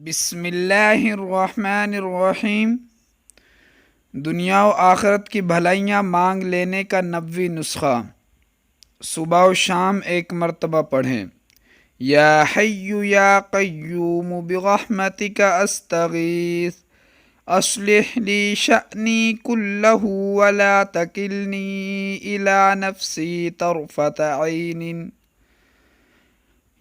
بسم اللہ الرحمن الرحیم۔ دنیا و آخرت کی بھلائیاں مانگ لینے کا 90ویں نسخہ۔ صبح و شام ایک مرتبہ پڑھیں۔ یا حی یا قیوم برحمتک استغیث اصلح لی شأنی کلہ ولا تکلنی الی نفسی طرفۃ عین۔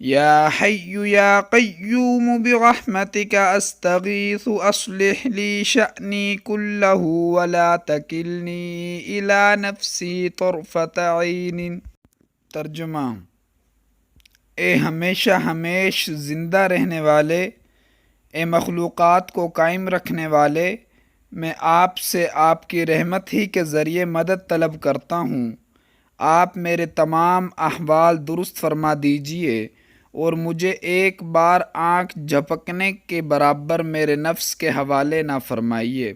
یا حی یا قیوم برحمتک استغیث اصلح لی شأنی کلہ ولا تکلنی الی نفسی طرفۃ عین۔ ترجمہ: اے ہمیشہ ہمیش زندہ رہنے والے، اے مخلوقات کو قائم رکھنے والے، میں آپ سے آپ کی رحمت ہی کے ذریعے مدد طلب کرتا ہوں۔ آپ میرے تمام احوال درست فرما دیجیے اور مجھے ایک بار آنکھ جھپکنے کے برابر میرے نفس کے حوالے نہ فرمائیے۔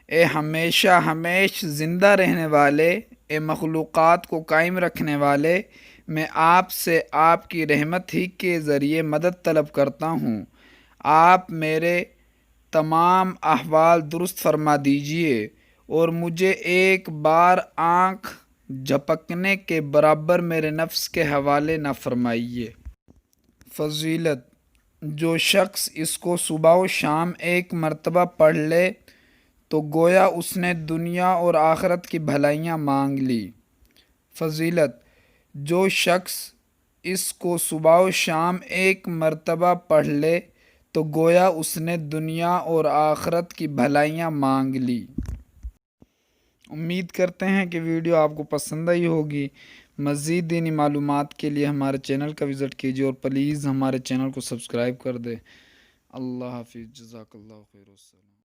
اے ہمیشہ ہمیش زندہ رہنے والے، اے مخلوقات کو قائم رکھنے والے، میں آپ سے آپ کی رحمت ہی کے ذریعے مدد طلب کرتا ہوں۔ آپ میرے تمام احوال درست فرما دیجیے اور مجھے ایک بار آنکھ جھپکنے کے برابر میرے نفس کے حوالے نہ فرمائیے۔ فضیلت: جو شخص اس کو صبح و شام ایک مرتبہ پڑھ لے تو گویا اس نے دنیا اور آخرت کی بھلائیاں مانگ لی۔ فضیلت: جو شخص اس کو صبح و شام ایک مرتبہ پڑھ لے تو گویا اس نے دنیا اور آخرت کی بھلائیاں مانگ لی۔ امید کرتے ہیں کہ ویڈیو آپ کو پسند آئی ہوگی۔ مزید دینی معلومات کے لیے ہمارے چینل کا وزٹ کیجیے اور پلیز ہمارے چینل کو سبسکرائب کر دیں۔ اللہ حافظ، جزاک اللہ خیر۔ السلام۔